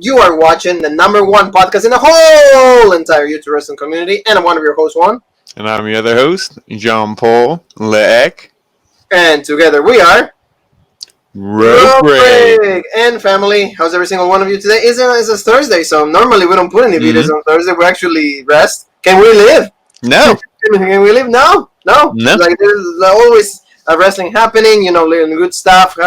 You are watching the #1 podcast in the whole entire YouTube wrestling community, and I'm one of your hosts, Juan. And I'm your other host, Jean-Paul Leek. And together we are Lootcrate. And family. How's every single one of you today? It's Thursday, so normally we don't put any videos on Thursday. We actually rest. Can we live? No. Can we live? No. Like there's always wrestling happening. Good stuff.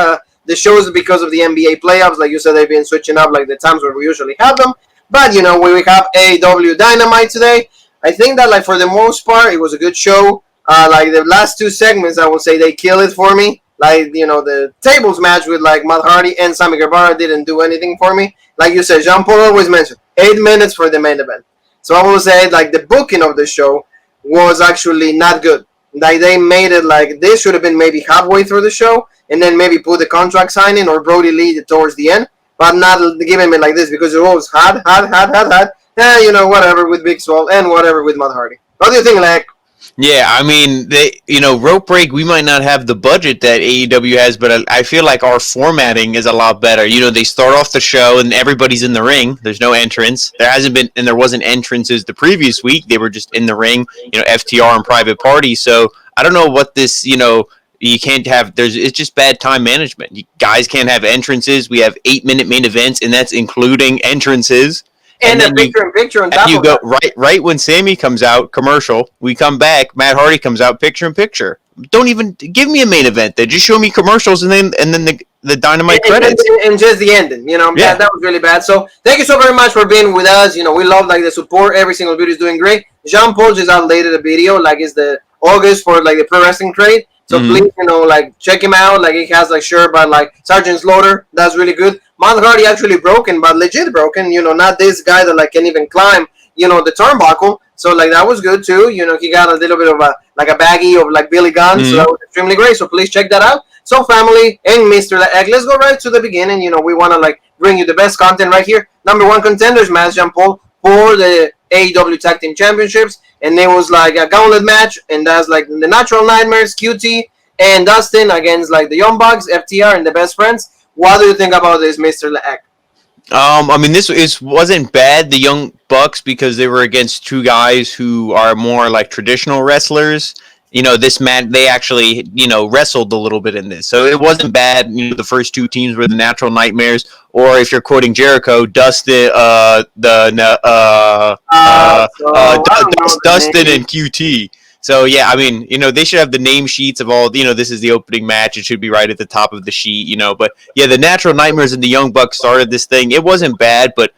The shows, because of the NBA playoffs, like you said, they've been switching up like the times where we usually have them. But we have AEW Dynamite today. I think that like for the most part, it was a good show. Like the last two segments, I would say they kill it for me. Like the tables match with like Matt Hardy and Sammy Guevara didn't do anything for me. Like you said, Jean-Paul always mentioned 8 minutes for the main event. So I would say like the booking of the show was actually not good. Like they made it like this should have been maybe halfway through the show, and then maybe put the contract signing or Brody Lee towards the end, but not giving me like this because it was hot. Whatever with Big Swole and whatever with Matt Hardy. What do you think, Lek? Yeah, I mean, rope break, we might not have the budget that AEW has, but I feel like our formatting is a lot better. They start off the show and everybody's in the ring. There's no entrance. There wasn't entrances the previous week. They were just in the ring, FTR and Private Party. So I don't know what this, you can't have, it's just bad time management. You guys can't have entrances. We have 8-minute main events, and that's including entrances. And then picture on top you of go that. right when Sammy comes out, commercial. We come back, Matt Hardy comes out, picture. Don't even give me a main event. They just show me commercials and then the Dynamite credits and just the ending. That was really bad. So thank you so very much for being with us. We love like the support. Every single video is doing great. Jean-Paul just uploaded a video like it's the August for like the pro wrestling trade. So please, check him out. Like he has like shirt by like Sergeant Slaughter. That's really good. Matt Hardy actually broken, but legit broken. Not this guy that like can even climb, the turnbuckle. So like that was good too. He got a little bit of a baggie of like Billy Gunn. So that was extremely great. So please check that out. So family and Mr. Egg, let's go right to the beginning. We want to like bring you the best content right here. #1 contenders match, Jean-Paul, for the AEW Tag Team Championships. And it was like a gauntlet match, and that's like the Natural Nightmares, QT, and Dustin against like the Young Bucks, FTR, and the Best Friends. What do you think about this, Mr. Leek? I mean, this wasn't bad, the Young Bucks, because they were against two guys who are more like traditional wrestlers. This match, they actually, wrestled a little bit in this. So it wasn't bad. The first two teams were the Natural Nightmares, or if you're quoting Jericho, Dustin, Dustin and QT. So, yeah, I mean, they should have the name sheets of all, this is the opening match. It should be right at the top of the sheet, But, yeah, the Natural Nightmares and the Young Bucks started this thing. It wasn't bad, but,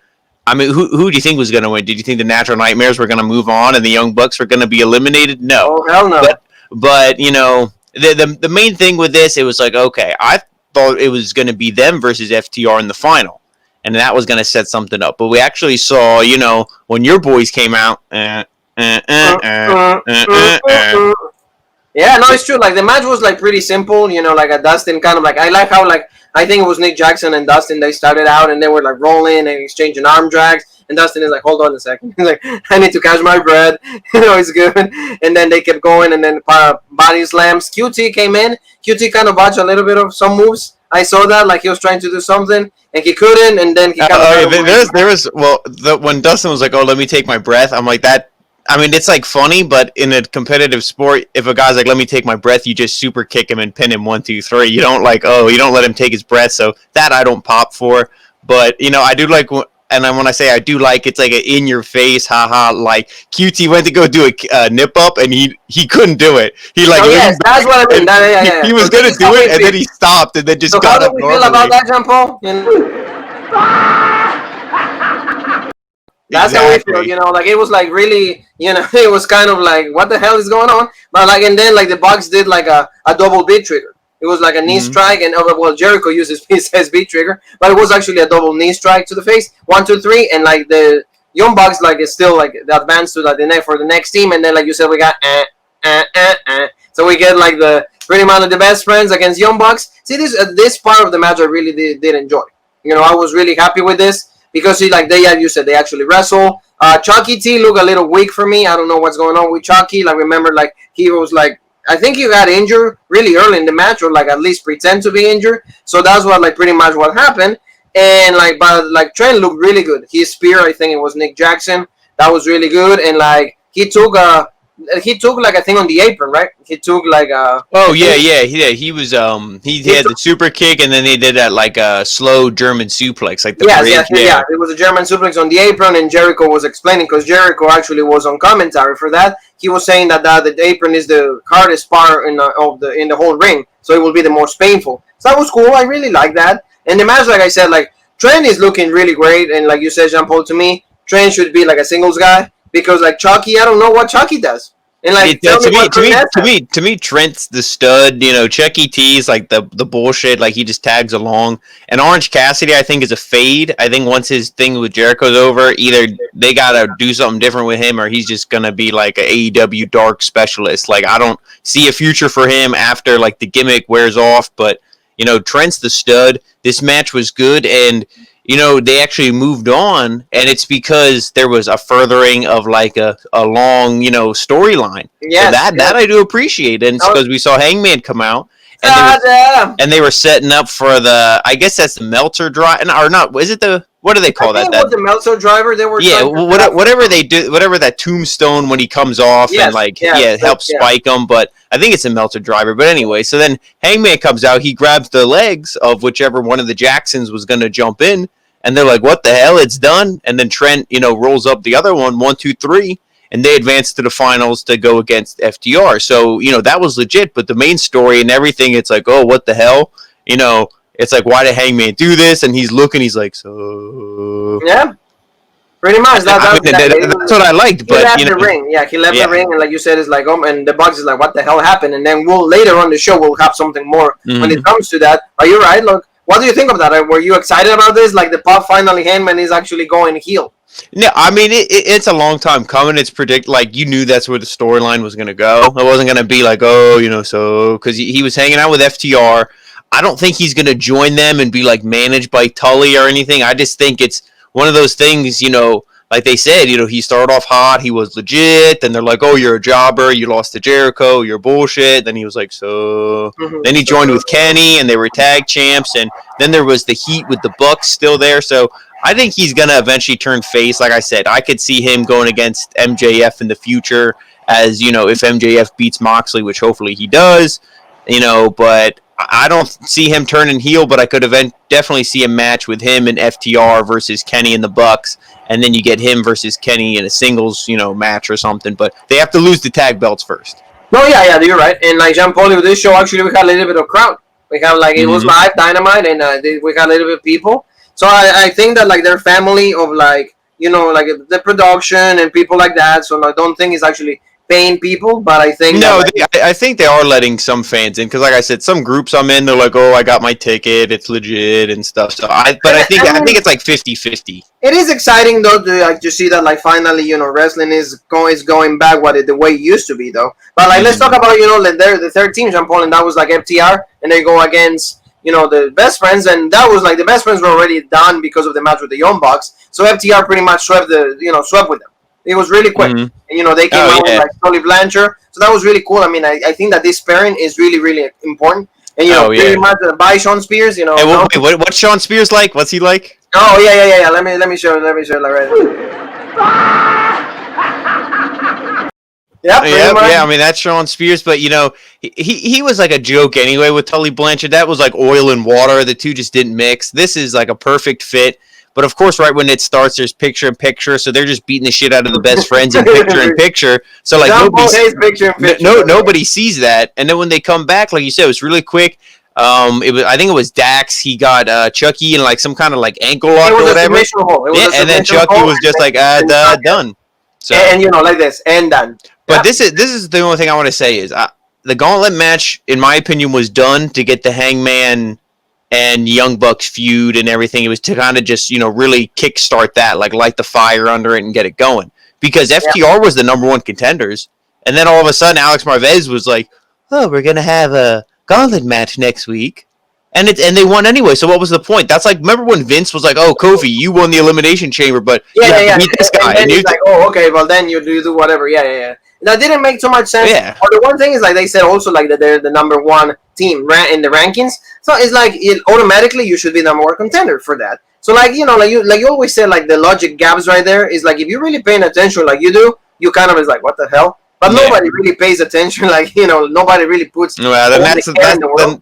I mean, who do you think was going to win? Did you think the Natural Nightmares were going to move on and the Young Bucks were going to be eliminated? No. Oh, hell no. But the main thing with this, it was like, okay, I thought it was going to be them versus FTR in the final. And that was going to set something up. But we actually saw, when your boys came out, Yeah, no, it's true. Like the match was like pretty simple, like a Dustin kind of like I like how like I think it was Nick Jackson and Dustin, they started out and they were like rolling and exchanging arm drags, and Dustin is like, hold on a second. He's like, I need to catch my breath. It's good. And then they kept going, and then body slams. QT came in. QT kind of botched a little bit of some moves. I saw that, like he was trying to do something and he couldn't, and then he kind of when Dustin was like, oh, let me take my breath, I'm like, that, I mean, it's like funny, but in a competitive sport, if a guy's like, let me take my breath, you just super kick him and pin him 1, 2, 3. You don't like, you don't let him take his breath. So that I don't pop for. But, I do like, and when I say I do like, it's like an in your face, haha, like QT went to go do a nip up and he couldn't do it. He like, yes, that's what I mean. He was going to do it and then he stopped and then just got up. How do we feel about that, Jean-Paul? That's exactly. how we feel, like it was like really, it was kind of like, what the hell is going on? But like, and then like the Bucks did like a double beat trigger. It was like a knee strike, and Jericho uses his beat trigger, but it was actually a double knee strike to the face. 1, 2, 3, and like the Young Bucks like is still like the advance to like the next for the next team, and then like you said, we got so we get like the pretty much the Best Friends against Young Bucks. See, this part of the match I really did enjoy. I was really happy with this. Because like you said, they actually wrestle. Chucky T looked a little weak for me. I don't know what's going on with Chucky. Like remember, like he was like, I think he got injured really early in the match, or like at least pretend to be injured. So that's what like pretty much what happened. and like, but like Trent looked really good. His spear, I think it was Nick Jackson, that was really good, and like he took like, I think on the apron, right? He took like he was he had the super kick, and then they did that like a slow German suplex, like the bridge. Yeah. It was a German suplex on the apron, and Jericho was explaining, because Jericho actually was on commentary for that. He was saying that the apron is the hardest part in the whole ring, so it will be the most painful. So that was cool. I really like that. And the match, like I said, like Trent is looking really great, and like you said, Jean Paul, to me, Trent should be like a singles guy, because like Chucky, I don't know what Chucky does. And like to me, Trent's the stud. You know, Chuck E. T's like the bullshit. Like he just tags along. And Orange Cassidy, I think, is a fade. I think once his thing with Jericho's over, either they gotta do something different with him, or he's just gonna be like an AEW dark specialist. Like I don't see a future for him after like the gimmick wears off. But you know, Trent's the stud. This match was good, and you know, they actually moved on, and it's because there was a furthering of like a long, you know, storyline. Yeah, so that I do appreciate, and it's because we saw Hangman come out, and they were setting up for the, I guess that's the Meltzer drive, or not? Is it the, what do they call that? That was the Meltzer driver. They were whatever they do, whatever that tombstone when he comes off and like helps spike him, but I think it's a Meltzer driver. But anyway, so then Hangman comes out, he grabs the legs of whichever one of the Jacksons was going to jump in, and they're like, "What the hell? It's done!" And then Trent, you know, rolls up the other one, 1, 2, 3, and they advance to the finals to go against FTR. So you know that was legit. But the main story and everything, it's like, oh, what the hell? You know. It's like, why did Hangman do this? And he's looking, he's like, so... Yeah, pretty much. That's what I liked. But, he left the ring. Yeah, he left the ring, and like you said, it's like, and the Bucks is like, what the hell happened? And then later on the show, we'll have something more when it comes to that. Are you right? Look, what do you think of that? Were you excited about this? Like, the pop finally, Hangman is actually going heel. No, I mean, it's a long time coming. It's like, you knew that's where the storyline was going to go. It wasn't going to be like, oh, you know, so... Because he was hanging out with FTR. I don't think he's going to join them and be like managed by Tully or anything. I just think it's one of those things, you know, like they said, you know, he started off hot, he was legit, and they're like, oh, you're a jobber, you lost to Jericho, you're bullshit. Then he was like, so... Then he joined with Kenny, and they were tag champs, and then there was the heat with the Bucks still there. So I think he's going to eventually turn face. Like I said, I could see him going against MJF in the future as, you know, if MJF beats Moxley, which hopefully he does, you know, but... I don't see him turning heel, but I could definitely see a match with him and FTR versus Kenny and the Bucks, and then you get him versus Kenny in a singles, you know, match or something. But they have to lose the tag belts first. No, yeah, you're right. And like Jean Paul, with this show, actually, we had a little bit of crowd. We have like it was live Dynamite, and we had a little bit of people. So I think that like their family of like, you know, like the production and people like that. So I don't think it's actually paying people, but I think I think they are letting some fans in, because like I said, some groups I'm in, they're like, oh, I got my ticket, it's legit and stuff. So I think it's like 50-50. It is exciting though to see that like finally, you know, wrestling is going back the way it used to be though. But like let's talk about, you know, the third team, Jean Paul, and that was like FTR, and they go against, you know, the Best Friends, and that was like the Best Friends were already done because of the match with the Young Bucks. So FTR pretty much swept with them. It was really quick. And, you know, they came out with like Tully Blanchard. So that was really cool. I mean, I think that this pairing is really, really important. And, you know, pretty much by Sean Spears, you know. Hey, what's Sean Spears like? What's he like? Oh, yeah. Let me show like right here. Yeah, I mean, that's Sean Spears, but, you know, he was like a joke anyway with Tully Blanchard. That was like oil and water. The two just didn't mix. This is like a perfect fit. But of course, right when it starts, there's picture-in-picture, so they're just beating the shit out of the Best Friends in picture-in-picture. So like nobody sees that. And then when they come back, like you said, it was really quick. I think it was Dax. He got Chucky in like some kind of like ankle lock or whatever. And then Chucky was just like done. So, and you know, like this, and done. But this is the only thing I want to say is the Gauntlet match, in my opinion, was done to get the Hangman and Young Bucks feud and everything. It was to kind of just, you know, really kickstart that, like light the fire under it and get it going. Because FTR was the #1 contenders, and then all of a sudden Alex Marvez was like, "Oh, we're gonna have a Gauntlet match next week," and they won anyway. So what was the point? That's like, remember when Vince was like, "Oh, Kofi, you won the Elimination Chamber, but you have to beat this guy." And he's like, "Oh, okay, well then you do whatever." Yeah. that didn't make too much sense. Yeah. Or the one thing is like they said also like that they're the number one team in the rankings. So it's like automatically you should be the number one contender for that. So like like you always said, like the logic gaps right there is like if you're really paying attention like you do, you kind of is like what the hell. But nobody really pays attention, like nobody really puts. Well,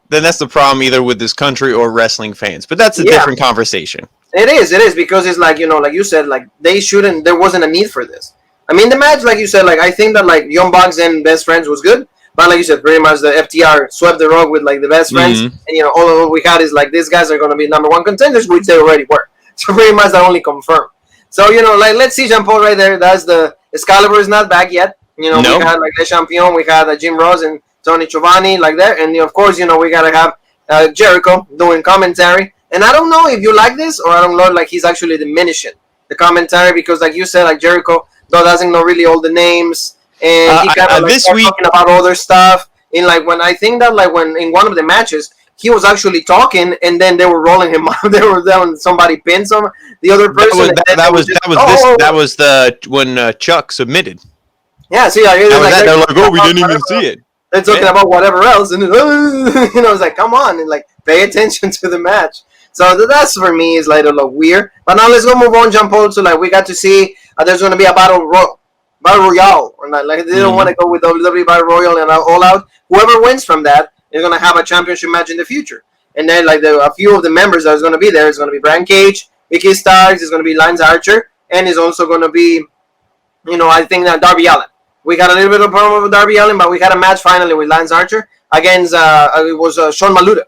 then that's the problem either with this country or wrestling fans. But that's a different conversation. It is because it's like like you said, like they shouldn't. There wasn't a need for this. I mean, the match, like you said, like I think that like Young Bucks and Best Friends was good, but like you said, pretty much the FTR swept the rug with like the Best Friends, and all we had is like these guys are going to be number one contenders, which they already were. So pretty much that only confirmed. So like let's see Jean Paul right there. That's the Excalibur is not back yet. We had like Le Champion, we had Jim Ross and Tony Giovanni like that, and of course we gotta have Jericho doing commentary. And I don't know if you like this or I don't know like he's actually diminishing the commentary because like you said, like Jericho doesn't know really all the names, and he kind of like talking about other stuff. And like when I think that like when in one of the matches he was actually talking, and then they were rolling him up. They were down. Somebody pinned the other person. That was when Chuck submitted. Yeah, see, like, they're like, oh, we didn't even see it. They're talking about whatever else, and it's like, come on, and like pay attention to the match. So that's for me is like a little weird. But now let's go move on, Jean Paul. So like we got to see there's going to be a battle royale, or not. Like they don't want to go with WWE Battle Royal and All Out. Whoever wins from that is going to have a championship match in the future. And then like a few of the members that is going to be there is going to be Brian Cage, Ricky Starks, is going to be Lance Archer, and is also going to be, I think that Darby Allin. We got a little bit of a problem with Darby Allin, but we had a match finally with Lance Archer against it was Sean Maluda.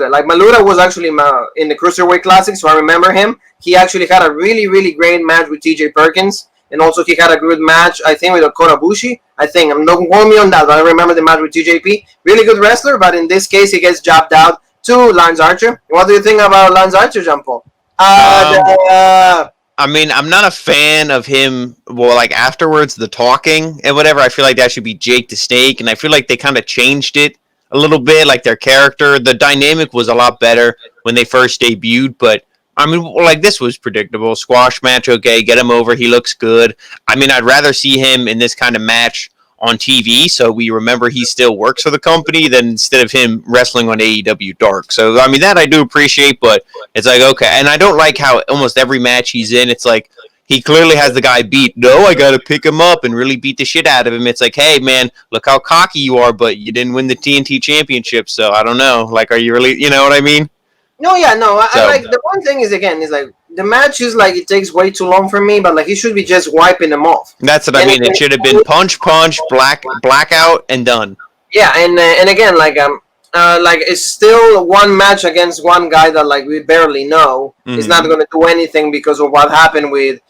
Like Maluda was actually in the Cruiserweight Classic, so I remember him. He actually had a really, really great match with TJ Perkins, and also he had a good match, I think, with Kota Ibushi. Don't quote me on that, but I remember the match with TJP. Really good wrestler, but in this case, he gets jobbed out to Lance Archer. What do you think about Lance Archer, Jean Paul? I mean, I'm not a fan of him. Well, like afterwards, the talking and whatever. I feel like that should be Jake the Snake, and I feel like they kind of changed it a little bit. Like their character, the dynamic was a lot better when they first debuted. But I mean, like this was predictable. Squash match, okay, get him over. He looks good. I mean, I'd rather see him in this kind of match on TV, so we remember he still works for the company, than instead of him wrestling on AEW Dark. So I mean that I do appreciate, but it's like okay, and I don't like how almost every match he's in, it's like he clearly has the guy beat. No, I gotta pick him up and really beat the shit out of him. It's like, hey man, look how cocky you are, but you didn't win the TNT Championship, so I don't know. Like, are you really? You know what I mean? No, yeah, no. I like the one thing is again is like the match is like it takes way too long for me, but like he should be just wiping them off. That's what I mean. It should have been punch, blackout, and done. Yeah, and again like it's still one match against one guy that like we barely know. He's not going to do anything because of what happened with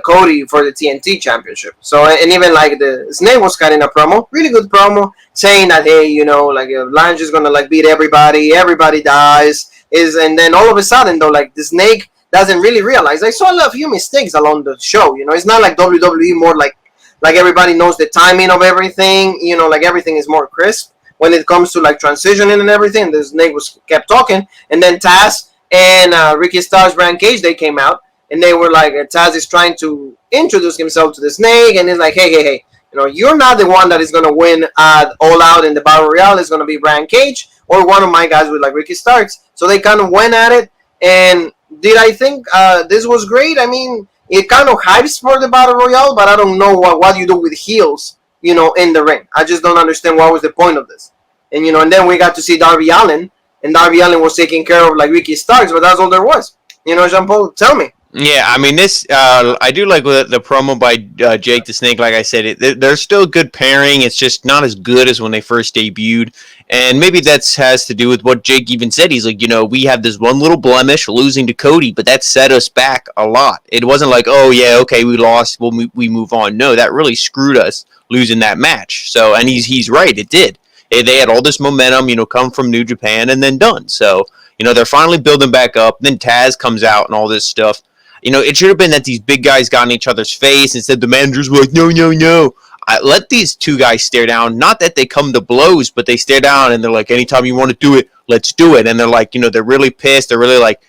Cody for the TNT Championship. So and even like the Snake was cutting a promo, really good promo, saying that hey, like Lance is going to like beat everybody dies. And then all of a sudden though, like the Snake doesn't really realize. I saw a few mistakes along the show. It's not like WWE more like everybody knows the timing of everything. Like everything is more crisp when it comes to like transitioning and everything. The Snake kept talking, and then Taz and Ricky Starks, Brian Cage, they came out and they were like, Taz is trying to introduce himself to the Snake, and he's like, hey, you're not the one that is gonna win at All Out in the Battle Royale. It's gonna be Brian Cage or one of my guys with like Ricky Starks. So they kind of went at it, and did I think this was great? I mean, it kind of hypes for the Battle Royale, but I don't know what you do with heels, in the ring. I just don't understand what was the point of this. And, and then we got to see Darby Allin, and Darby Allin was taking care of, like, Ricky Starks, but that's all there was. Jean Paul, tell me. Yeah, I mean, this, I do like the promo by Jake the Snake. Like I said, they're still a good pairing. It's just not as good as when they first debuted. And maybe that has to do with what Jake even said. He's like, we have this one little blemish, losing to Cody, but that set us back a lot. It wasn't like, oh, yeah, okay, we lost, we move on. No, that really screwed us losing that match. So, and he's right, it did. They had all this momentum, come from New Japan and then done. So, they're finally building back up. Then Taz comes out and all this stuff. It should have been that these big guys got in each other's face. Instead, the managers were like, no. Let these two guys stare down. Not that they come to blows, but they stare down and they're like, anytime you want to do it, let's do it. And they're like, they're really pissed. They're really like,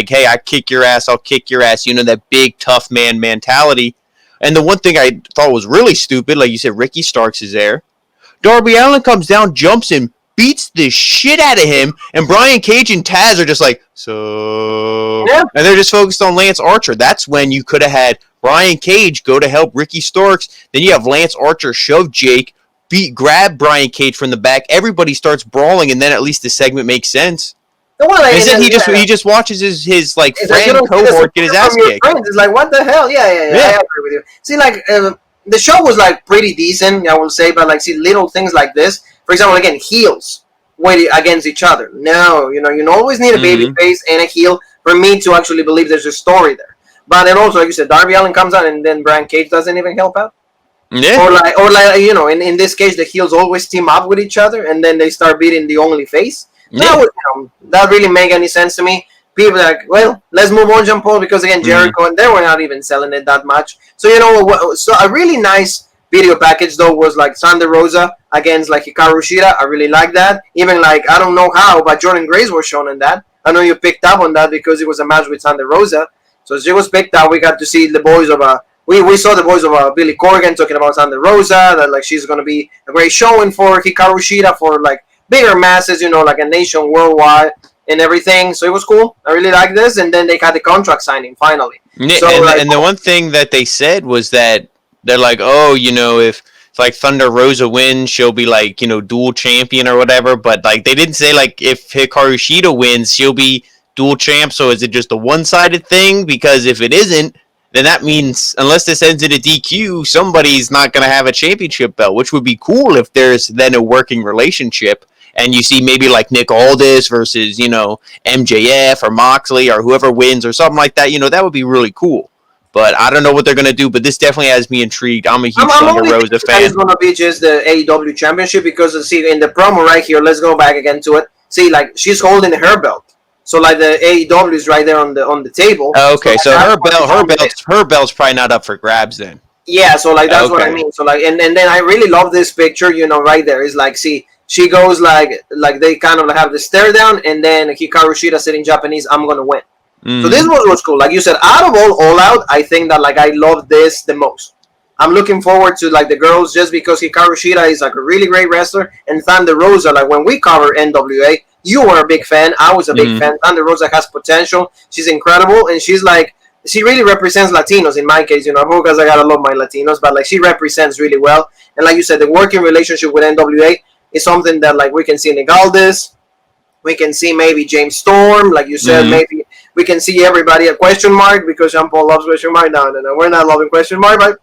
hey, I kick your ass, I'll kick your ass. That big tough man mentality. And the one thing I thought was really stupid, like you said, Ricky Starks is there. Darby Allin comes down, jumps him, beats the shit out of him, and Brian Cage and Taz are just like, Yeah. and they're just focused on Lance Archer. That's when you could have had Brian Cage go to help Ricky Starks. Then you have Lance Archer shove Jake, grab Brian Cage from the back. Everybody starts brawling, and then at least the segment makes sense. Well, Instead, he just watches his like friend cohort get his ass kicked. It's like, what the hell? Yeah. I agree with you. See, like the show was like pretty decent, I will say, but like, see, little things like this. For example, again, heels waiting against each other. No, you always need a baby face and a heel for me to actually believe there's a story there. But then also, like you said, Darby Allin comes out and then Brian Cage doesn't even help out. Yeah. Or like in this case, the heels always team up with each other and then they start beating the only face. Yeah. That really make any sense to me. People are like, well, let's move on, Jean Paul, because again, Jericho and they were not even selling it that much. So so a really nice video package though was like Thunder Rosa against like Hikaru Shida. I really like that. Even like, I don't know how, but Jordan Grace was shown in that. I know you picked up on that because it was a match with Thunder Rosa. So she was picked up. We got to see the boys of we saw the voice of Billy Corgan talking about Thunder Rosa, that like she's gonna be a great showing for Hikaru Shida for like bigger masses, like a nation worldwide and everything. So it was cool. I really like this. And then they got the contract signing finally. Yeah, so, and the one thing that they said was that they're like, if like Thunder Rosa wins, she'll be like, dual champion or whatever. But like they didn't say like if Hikaru Shida wins, she'll be dual champ. So is it just a one-sided thing? Because if it isn't, then that means unless this ends in a DQ, somebody's not going to have a championship belt, which would be cool if there's then a working relationship. And you see maybe like Nick Aldis versus, MJF or Moxley or whoever wins or something like that. That would be really cool. But I don't know what they're going to do. But this definitely has me intrigued. I'm a huge Thunder Rosa fan. It's going to be just the AEW Championship because, see, in the promo right here, let's go back again to it. See, like, she's holding her belt. So, like, the AEW is right there on the table. Okay, so her belt's probably not up for grabs then. Yeah, so, like, that's what I mean. So, like, and then I really love this picture, right there. It's like, see, she goes like they kind of have the stare down, and then Hikaru Shida said in Japanese, "I'm going to win." So this was cool. Like you said, out of all out, I think that like I love this the most. I'm looking forward to like the girls just because Hikaru Shida is like a really great wrestler, and Thunder Rosa, like when we cover NWA, you were a big fan, I was a big fan. Thunder Rosa has potential. She's incredible, and she's like, she really represents Latinos in my case, because I gotta love my Latinos, but like she represents really well. And like you said, the working relationship with NWA is something that like we can see Nick Aldis, we can see maybe James Storm, like you said, maybe we can see everybody a question mark because Jean Paul loves question mark. No, we're not loving question mark, but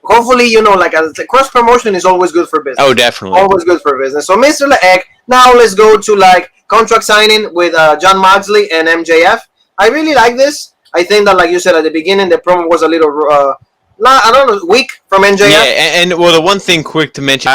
hopefully, like the cross promotion is always good for business. Oh, definitely, always good for business. So, Mr. Leek, now let's go to like contract signing with Jon Moxley and MJF. I really like this. I think that, like you said at the beginning, the promo was a little, weak from MJF. Yeah, and well, the one thing quick to mention.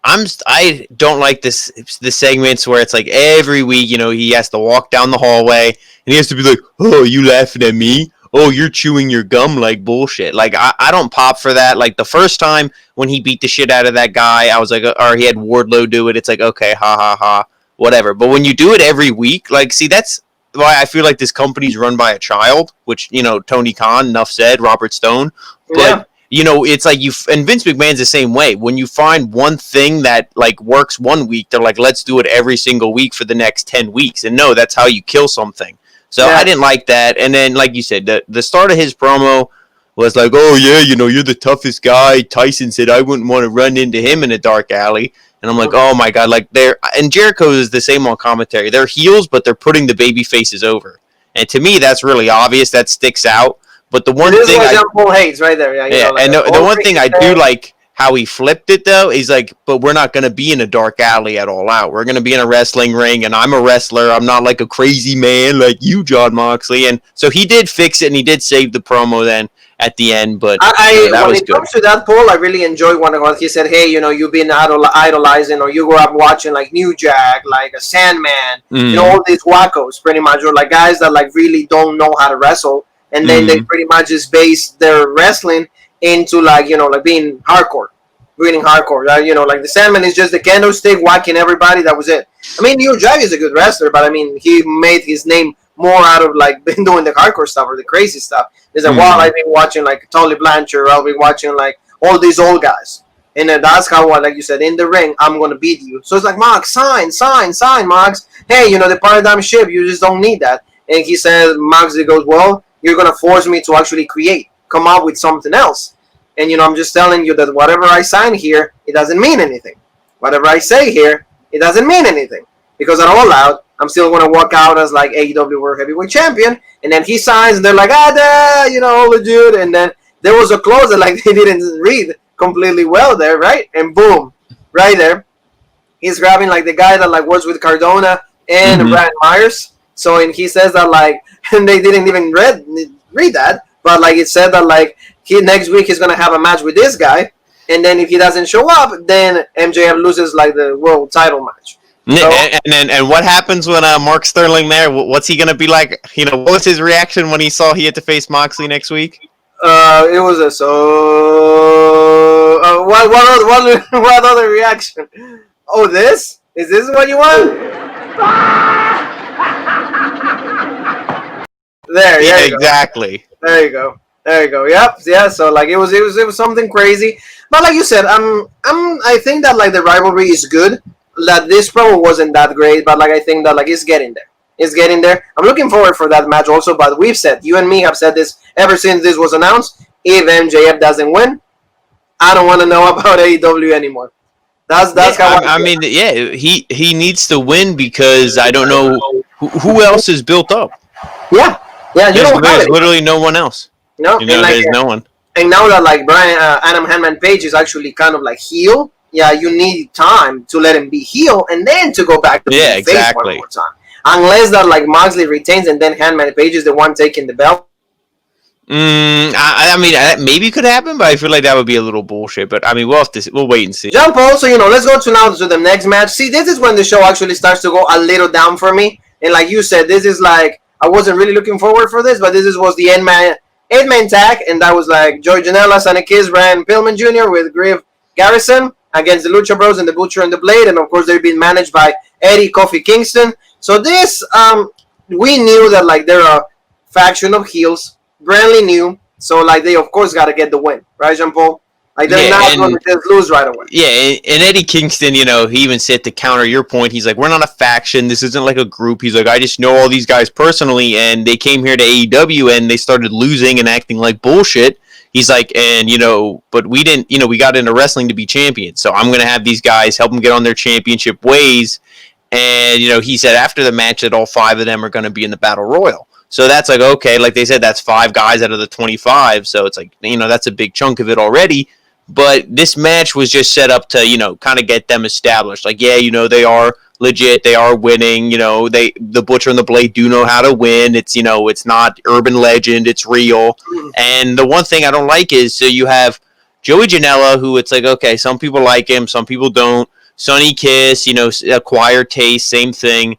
I don't like the segments where it's like every week, he has to walk down the hallway and he has to be like, "Oh, you laughing at me? Oh, you're chewing your gum like bullshit." Like I don't pop for that. Like the first time when he beat the shit out of that guy, I was like, or he had Wardlow do it. It's like, okay, ha ha ha, whatever. But when you do it every week, like, see, that's why I feel like this company's run by a child. Which Tony Khan, enough said, Robert Stone, but. Yeah. It's like and Vince McMahon's the same way. When you find one thing that like works one week, they're like, let's do it every single week for the next 10 weeks. And no, that's how you kill something. So I didn't like that. And then, like you said, the start of his promo was like, "Oh yeah, you're the toughest guy." Tyson said, "I wouldn't want to run into him in a dark alley." And I'm like, oh my God, like and Jericho is the same on commentary. They're heels, but they're putting the baby faces over. And to me, that's really obvious. That sticks out. But the one thing Jean Paul hates right there. And the one thing I do like how he flipped it though is like, but we're not going to be in a dark alley at All Out. We're going to be in a wrestling ring, and I'm a wrestler. I'm not like a crazy man like you, Jon Moxley. And so he did fix it, and he did save the promo then at the end. But that when was it comes to that, Paul, I really enjoyed when he said, "Hey, you've been idolizing, or you grew up watching like New Jack, like a Sandman, all these wackos, pretty much, or like guys that like really don't know how to wrestle." And then they pretty much just base their wrestling into like, like being hardcore, winning hardcore. Like the Sandman is just the candlestick whacking everybody. That was it. I mean, New Jack is a good wrestler, but I mean, he made his name more out of like been doing the hardcore stuff or the crazy stuff. He's like, well, I've been watching like Tully Blanchard, I'll be watching like all these old guys. And then that's how, like you said, in the ring, I'm going to beat you. So it's like, Mox, sign, Mox. Hey, the paradigm shift, you just don't need that. And he said, Moxley goes, well, you're going to force me to actually come up with something else. And, I'm just telling you that whatever I sign here, it doesn't mean anything. Whatever I say here, it doesn't mean anything. Because at All Out, I'm still going to walk out as like AEW World Heavyweight Champion. And then he signs, and they're like, legit. And then there was a clause that like they didn't read completely well there, right? And boom, right there, he's grabbing like the guy that like works with Cardona and Brian Myers. So and he says that like, and they didn't even read that, but like it said that like next week he's gonna have a match with this guy, and then if he doesn't show up, then MJF loses like the world title match. So, and what happens when Mark Sterling there? What's he gonna be like? What was his reaction when he saw he had to face Moxley next week? It was what other reaction? Oh, is this what you want? There exactly. There you go. Yep. Yeah. So like it was something crazy, but like you said, I think that like the rivalry is good. That this promo wasn't that great, but like I think that like it's getting there. I'm looking forward for that match also, but you and me have said this ever since this was announced. If MJF doesn't win, I don't want to know about AEW anymore. That's how I mean, he needs to win because I don't know who else is built up. Yeah, there's literally no one else. No, there's no one. And now that like Adam Hangman Page is actually kind of like heel, you need time to let him be heel and then to go back to being face one more time. Unless that like Moxley retains and then Hangman Page is the one taking the belt. I mean, that maybe could happen, but I feel like that would be a little bullshit. But I mean, we'll wait and see. John Paul, so let's go to the next match. See, this is when the show actually starts to go a little down for me. And like you said, this is like I wasn't really looking forward for this, but this was the eight-man tag, and that was like Joey Janela, Sonny Kiss, Brian Pillman Jr. with Griff Garrison against the Lucha Bros and the Butcher and the Blade, and of course they're being managed by Eddie Kofi Kingston. So this, we knew that like they're a faction of heels, brandly new, so like they of course got to get the win, right, Jean Paul? Like they're not going to just lose right away. Yeah, and Eddie Kingston, he even said to counter your point, he's like, we're not a faction. This isn't like a group. He's like, I just know all these guys personally, and they came here to AEW and they started losing and acting like bullshit. He's like, and but we didn't, we got into wrestling to be champions. So I'm going to have these guys help them get on their championship ways. And, he said after the match that all 5 of them are going to be in the Battle Royal. So that's like, okay, like they said, that's 5 guys out of the 25. So it's like, that's a big chunk of it already. But this match was just set up to, kind of get them established. Like, they are legit. They are winning. The Butcher and the Blade do know how to win. It's, it's not urban legend. It's real. And the one thing I don't like is, so you have Joey Janela, who it's like, okay, some people like him, some people don't. Sonny Kiss, acquired taste, same thing.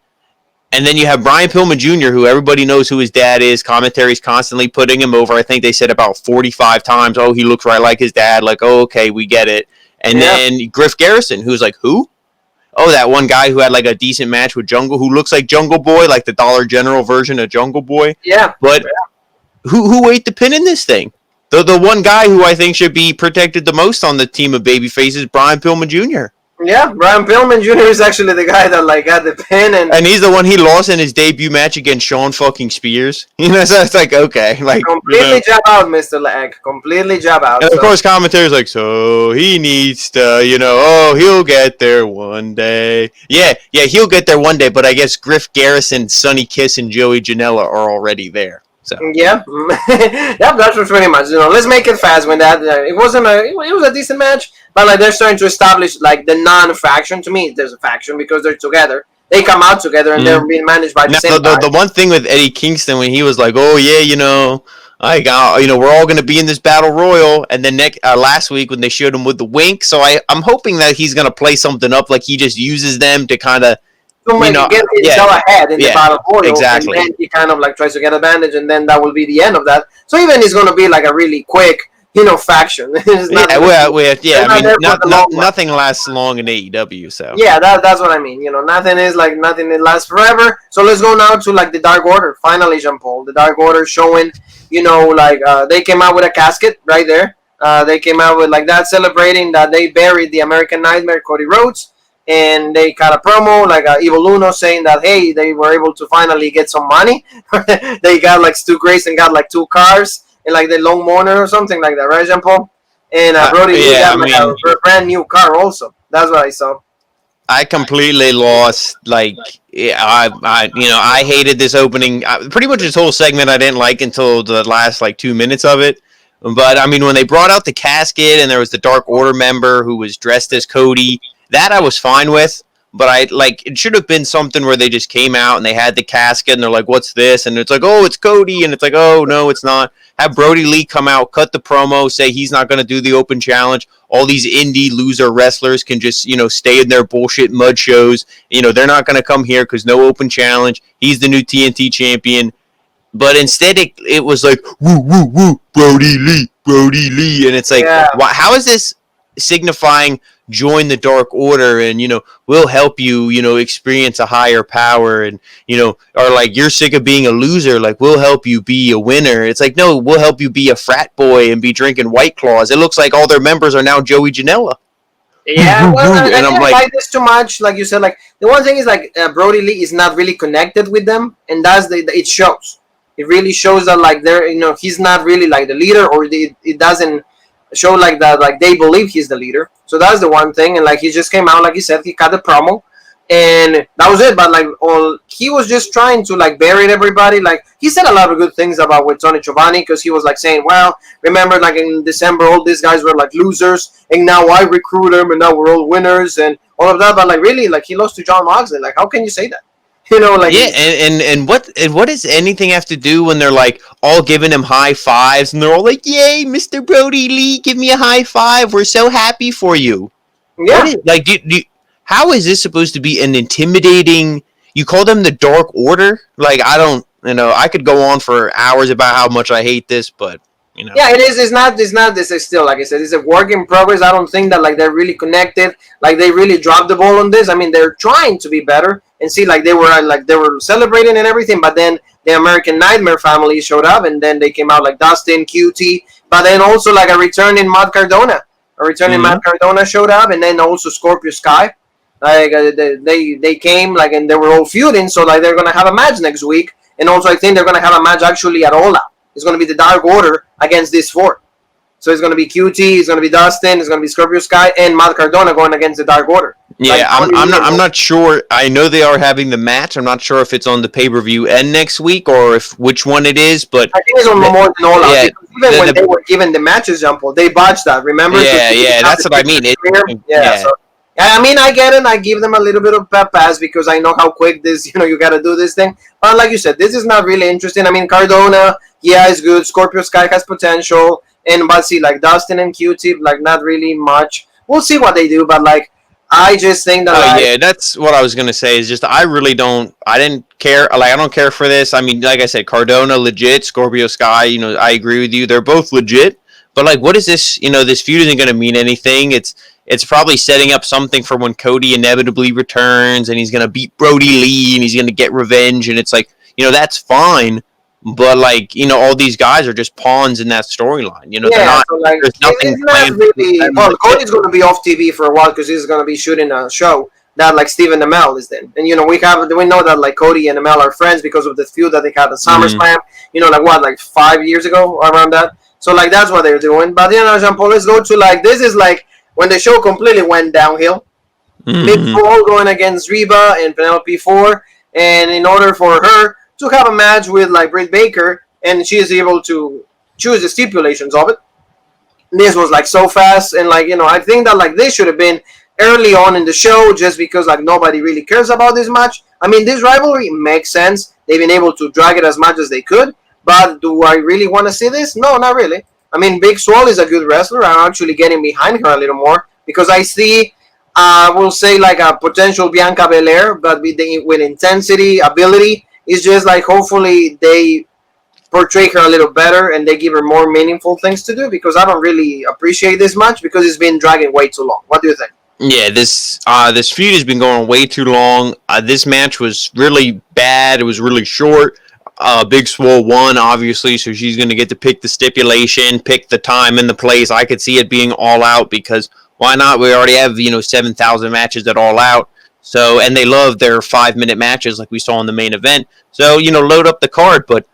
And then you have Brian Pillman Jr., who everybody knows who his dad is. Commentary's constantly putting him over. I think they said about 45 times, oh, he looks right like his dad. Like, oh, okay, we get it. And then Griff Garrison, who's like, who? Oh, that one guy who had like a decent match with Jungle, who looks like Jungle Boy, like the Dollar General version of Jungle Boy. Yeah. But who ate the pin in this thing? The one guy who I think should be protected the most on the team of babyfaces, Brian Pillman Jr. Yeah, Brian Pillman Jr. is actually the guy that like got the pin, and he's the one he lost in his debut match against Shawn fucking Spears. So it's like, okay, like completely jab out, Mr. Lag, completely jab out. And of course, commentators like, so he needs to, oh, he'll get there one day. Yeah, he'll get there one day. But I guess Griff Garrison, Sonny Kiss, and Joey Janela are already there. So yeah, that's pretty much. Let's make it fast. When that it was a decent match, but like they're starting to establish like the non-faction. To me, there's a faction because they're together. They come out together and they're being managed by the same guy. The one thing with Eddie Kingston when he was like, oh yeah, I got, we're all going to be in this battle royal, and then last week when they showed him with the wink, so I'm hoping that he's going to play something up like he just uses them to kind of. Get himself ahead in the battle royal, exactly. And then he kind of like tries to get advantage, and then that will be the end of that. So even it's going to be like a really quick faction. It's not Yeah, they're I not mean, there for the long run. nothing lasts long in AEW, so. Yeah, that's what I mean. Nothing is like nothing that lasts forever. So let's go now to like the Dark Order. Finally, Jean Paul, the Dark Order showing, they came out with a casket right there. They came out with like that, celebrating that they buried the American Nightmare, Cody Rhodes, and they cut a promo like Evil Uno saying that hey, they were able to finally get some money. They got like Stu Grayson got like 2 cars and like the Long Mourner or something like that, right, Jean Paul? And Brody Lee Yeah, got like a brand new car also. That's what I saw. I completely lost. Like, I hated this opening. Pretty much this whole segment I didn't like until the last like 2 minutes of it. But I mean, when they brought out the casket and there was the Dark Order member who was dressed as Cody, that I was fine with. But it should have been something where they just came out and they had the casket and they're like, "What's this?" And it's like, "Oh, it's Cody," and it's like, "Oh no, it's not." Have Brody Lee come out, cut the promo, say he's not going to do the open challenge. All these indie loser wrestlers can just, stay in their bullshit mud shows. They're not going to come here because no open challenge. He's the new TNT champion. But instead, it was like, woo, woo, woo, Brody Lee. And it's like, how is this signifying join the Dark Order and, we'll help you, experience a higher power and, or like you're sick of being a loser, like we'll help you be a winner. It's like, no, we'll help you be a frat boy and be drinking White Claws. It looks like all their members are now Joey Janela. Yeah, well, I didn't like this too much. Like you said, like the one thing is like Brody Lee is not really connected with them, and it shows. It really shows that like he's not really like the leader, or it doesn't show like that like they believe he's the leader. So that's the one thing, and like he just came out, like he said, he cut the promo, and that was it. But like he was just trying to like bury everybody. Like he said a lot of good things about with Tony Giovanni, because he was like saying, well, remember like in December all these guys were like losers, and now I recruit them, and now we're all winners and all of that. But like really, like he lost to Jon Moxley. Like how can you say that? And what does anything have to do when they're like all giving him high fives and they're all like, "Yay, Mr. Brody Lee, give me a high five. We're so happy for you." Yeah. How is this supposed to be an intimidating? You call them the Dark Order? Like I don't, I could go on for hours about how much I hate this, but Yeah, it is. It's not. This is still, like I said, it's a work in progress. I don't think that like they're really connected. Like they really dropped the ball on this. I mean, they're trying to be better and see like they were celebrating and everything. But then the American Nightmare family showed up, and then they came out like Dustin, QT, but then also like a returning Matt Cardona. Matt Cardona showed up, and then also Scorpio Sky. Like they came like, and they were all feuding. So like they're gonna have a match next week, and also I think they're gonna have a match actually at All Out. It's going to be the Dark Order against these 4. So it's going to be QT, it's going to be Dustin, it's going to be Scorpio Sky, and Matt Cardona going against the Dark Order. Yeah, I'm not sure. I know they are having the match. I'm not sure if it's on the pay-per-view and next week or which one it is, but I think it's on more than All Out. Yeah, even when they were given the matches, Jean-Paul, they botched that. Remember? Yeah, that's what I mean. So, I mean, I get it. I give them a little bit of pep pass because I know how quick this, you got to do this thing. But like you said, this is not really interesting. I mean, Cardona, yeah, is good. Scorpio Sky has potential. But see, like Dustin and QT, like not really much. We'll see what they do. But like, I just think that. That's what I was gonna say. Is just I didn't care. Like I don't care for this. I mean, like I said, Cardona legit. Scorpio Sky. I agree with you. They're both legit. But like, what is this? This feud isn't gonna mean anything. It's probably setting up something for when Cody inevitably returns and he's going to beat Brody Lee and he's going to get revenge. And it's like, that's fine. But like, all these guys are just pawns in that storyline. They're not, so like, there's nothing planned. Really, Cody's going to be off TV for a while because he's going to be shooting a show that like Stephen Amell is in. And, we know that like Cody and Amell are friends because of the feud that they had at Summerslam, like 5 years ago or around that. So like, that's what they're doing. But, Jean-Paul, let's go to like, this is like, when the show completely went downhill. Big Swole going against Reba and Penelope Ford, and in order for her to have a match with like Britt Baker, and she is able to choose the stipulations of it. This was like so fast, and like I think that like this should have been early on in the show, just because like nobody really cares about this match. I mean, this rivalry makes sense. They've been able to drag it as much as they could, but do I really want to see this? No, not really. I mean, Big Swole is a good wrestler. I'm actually getting behind her a little more because I see, we'll say, like a potential Bianca Belair, but with intensity, ability. It's just like hopefully they portray her a little better and they give her more meaningful things to do, because I don't really appreciate this much because it's been dragging way too long. What do you think? Yeah, this feud has been going way too long. This match was really bad. It was really short. Big Swole won, obviously, so she's going to get to pick the stipulation, pick the time and the place. I could see it being All Out because why not? We already have 7,000 matches at All Out. So, and they love their 5-minute matches like we saw in the main event. So, load up the card. But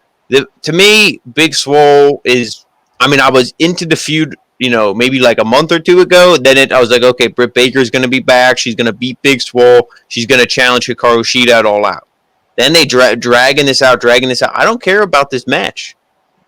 to me, Big Swole is, I was into the feud, maybe like a month or two ago. Then I was like, okay, Britt Baker's going to be back. She's going to beat Big Swole. She's going to challenge Hikaru Shida at All Out. Then they dragging this out. I don't care about this match.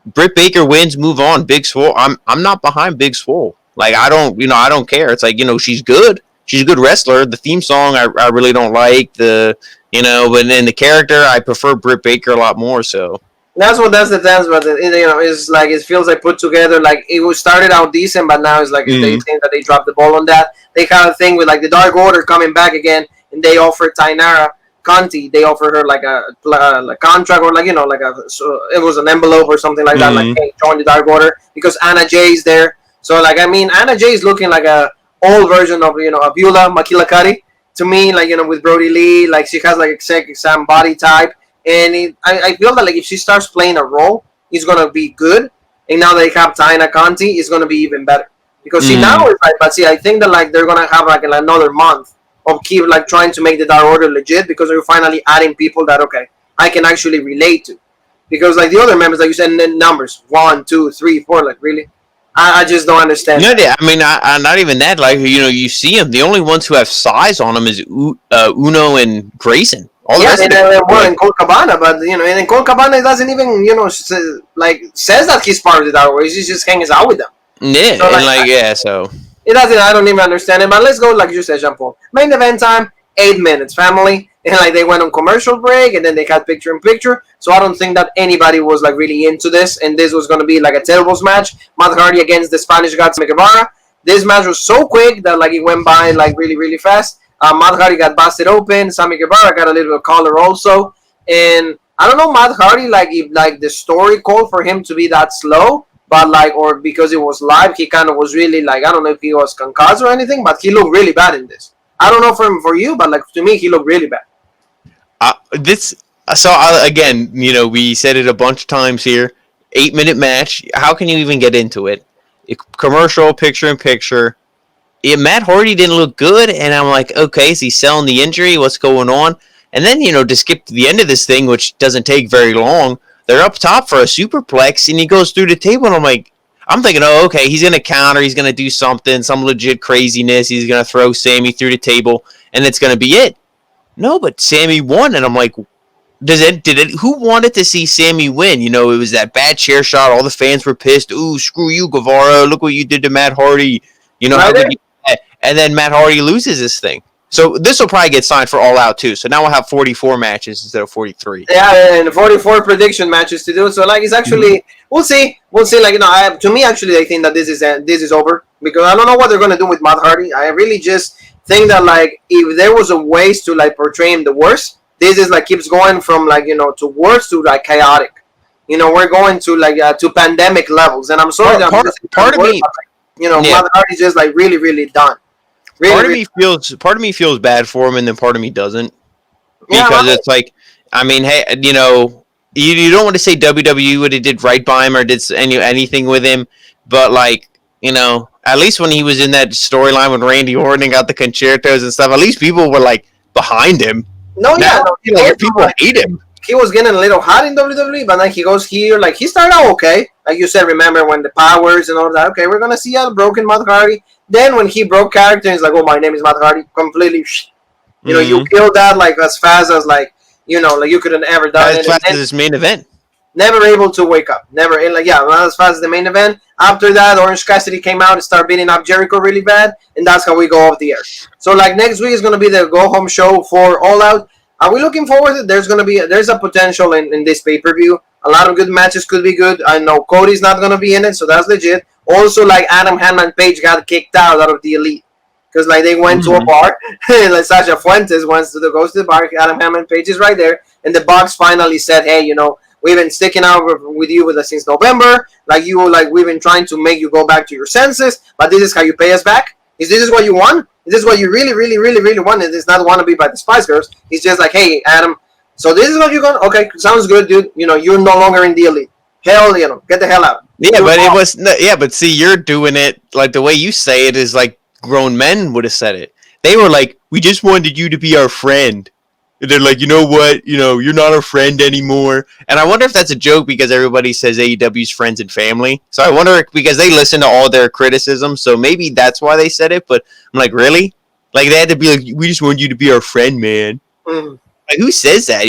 Britt Baker wins, move on. Big Swole, I'm not behind Big Swole. Like, I don't care. It's like, she's good. She's a good wrestler. The theme song I really don't like. But then the character, I prefer Britt Baker a lot more, so. That's the dance, but it's like it feels like put together. Like it was started out decent, but now it's like they think that they dropped the ball on that. They kind of thing with like the Dark Order coming back again, and they offered Tainara Conti. They offered her like a contract or it was an envelope or something like that. Like, hey, join the Dark Order because Anna Jay is there. So Anna Jay is looking like a old version of Abdullah Makilakari to me. Like with Brody Lee, like she has like some body type. And I feel that like if she starts playing a role, it's gonna be good. And now they have Taina Conti, it's gonna be even better. Because now it's like, but I think that like they're gonna have like another month of keep like trying to make the Dark Order legit because they're finally adding people that I can actually relate to. Because like the other members, like you said, numbers 1, 2, 3, 4, like really, I just don't understand. Not even that. Like you see them. The only ones who have size on them is Uno and Grayson. And we're in Colt Cabana, but and in Colt Cabana doesn't even says that he's part of the Dark Order. He just hangs out with them. Yeah, so, so it doesn't. I don't even understand it. But let's go, like you said, Jean Paul. Main event time, 8 minutes, family, and like they went on commercial break, and then they had picture in picture. So I don't think that anybody was like really into this, and this was gonna be like a tables match. Matt Hardy against the Spanish God Guevara. This match was so quick that like it went by like really really fast. Matt Hardy got busted open. Sammy Guevara got a little collar also. And I don't know, Matt Hardy, like if like the story called for him to be that slow, but like, or because it was live, he kind of was really like, I don't know if he was concussed or anything, but he looked really bad in this. I don't know for you, but like to me, he looked really bad. Again, we said it a bunch of times here. 8-minute match. How can you even get into it? Commercial, picture in picture. Yeah, Matt Hardy didn't look good, and I'm like, okay, is he selling the injury? What's going on? And then, to skip to the end of this thing, which doesn't take very long, they're up top for a superplex, and he goes through the table, and I'm thinking, oh, okay, he's going to counter, he's going to do something, some legit craziness, he's going to throw Sammy through the table, and it's going to be it. No, but Sammy won, and I'm like, who wanted to see Sammy win? It was that bad chair shot, all the fans were pissed, ooh, screw you, Guevara, look what you did to Matt Hardy, how could you? And then Matt Hardy loses this thing. So this will probably get signed for All Out too. So now we'll have 44 matches instead of 43. Yeah, and 44 prediction matches to do. So like it's actually we'll see. Like to me actually I think that this is over because I don't know what they're gonna do with Matt Hardy. I really just think that like if there was a ways to like portray him the worst, this is like keeps going from like to worse to like chaotic. We're going to like to pandemic levels, and I'm sorry that part of me. Matt Hardy's just like really, really done. Part of me feels bad for him, and then part of me doesn't. Because it's like, hey, you don't want to say WWE would have did right by him or did anything with him, but like, at least when he was in that storyline with Randy Orton and got the concertos and stuff, at least people were like behind him. People hate him. He was getting a little hot in WWE, but then he goes here, like he started out okay. Like you said, remember when the powers and all that, okay, we're gonna see a broken Matt Hardy. Then when he broke character, he's like, oh, my name is Matt Hardy, completely, you killed that like as fast as like you could have ever done it. As fast as this main event. Never able to wake up. Not as fast as the main event. After that, Orange Cassidy came out and started beating up Jericho really bad, and that's how we go off the air. So like next week is gonna be the Go Home show for All Out. Are we looking forward to it? There's a potential in this pay-per-view. A lot of good matches could be good. I know Cody's not going to be in it, so that's legit. Also, like Adam Hanman Page got kicked out of the Elite. Because like they went to a bar. Like Sasha Fuentes wants to go to the bar. Adam Hanman Page is right there. And the Bucks finally said, hey, we've been sticking out with you since November. We've been trying to make you go back to your senses, but this is how you pay us back. Is this what you want? Is this what you really, really, really, really want? It's not want to be by the Spice Girls. It's just like, hey, Adam, so this is what you're going. Okay, sounds good, dude. You're no longer in the elite. Hell, get the hell out. Yeah, but it was but see, you're doing it like the way you say it is like grown men would have said it. They were like, we just wanted you to be our friend. And they're like, you know what? You're not our friend anymore. And I wonder if that's a joke because everybody says AEW's friends and family. So I wonder because they listen to all their criticism. So maybe that's why they said it. But I'm like, really? Like they had to be like, we just want you to be our friend, man. Mm. Like who says that?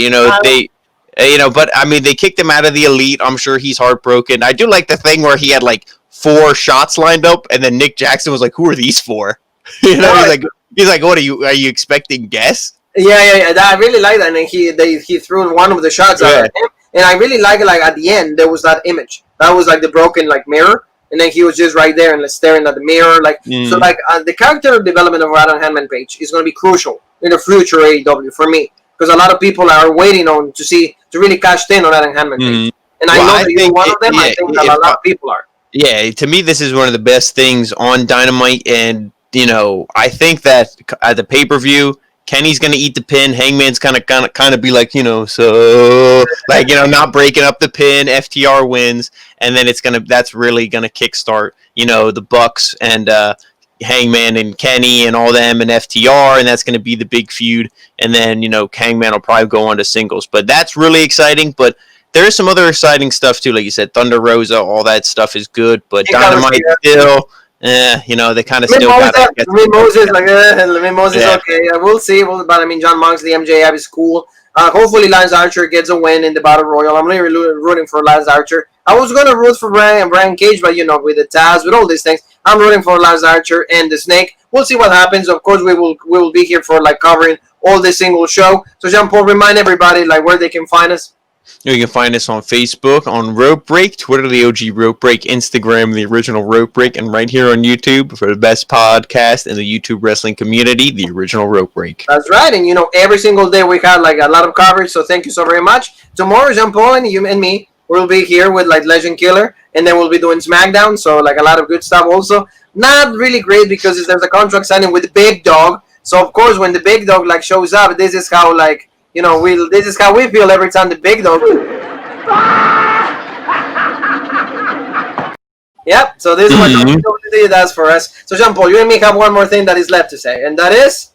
But I mean, they kicked him out of the elite. I'm sure he's heartbroken. I do like the thing where he had like 4 shots lined up, and then Nick Jackson was like, "Who are these for?" He's like, "What are you expecting guests?" Yeah. I really like that. And then he threw one of the shots at him, and I really like it. Like at the end, there was that image that was like the broken like mirror, and then he was just right there and staring at the mirror. So the character development of Adam Hangman Page is going to be crucial in the future AEW for me. Because a lot of people are waiting to really cash in on Adam Hangman Page. And I know that you're one of them. I think that a lot of people are. Yeah, to me, this is one of the best things on Dynamite. And, I think that at the pay-per-view, Kenny's going to eat the pin. Hangman's kind of be like, not breaking up the pin. FTR wins. And then that's really going to kickstart, the Bucks and Hangman and Kenny and all them and FTR, and that's going to be the big feud. And then, Hangman will probably go on to singles. But that's really exciting. But there is some other exciting stuff, too. Like you said, Thunder Rosa, all that stuff is good. But Dynamite still, they kind of still got to Moses, okay. We'll see. But, I mean, Jon Moxley, MJF is cool. Hopefully, Lance Archer gets a win in the Battle Royal. I'm really rooting for Lance Archer. I was going to root for Brian Cage, but, with the Taz, with all these things, I'm rooting for Lance Archer and the Snake. We'll see what happens. Of course, we will be here for covering all the single show. So, Jean-Paul, remind everybody where they can find us. You can find us on Facebook, on Rope Break, Twitter, the OG Rope Break, Instagram, the original Rope Break, and right here on YouTube for the best podcast in the YouTube wrestling community, the original Rope Break. That's right, and every single day we have a lot of coverage. So thank you so very much. Tomorrow, Jean-Paul and you and me will be here with Legend Killer, and then we'll be doing SmackDown. So a lot of good stuff. Also, not really great because there's a contract signing with the Big Dog. So of course, when the Big Dog shows up, this is how this is how we feel every time the Big Dog. Yep. So this is what WWE does for us. So Jean-Paul, you and me have one more thing that is left to say, and that is.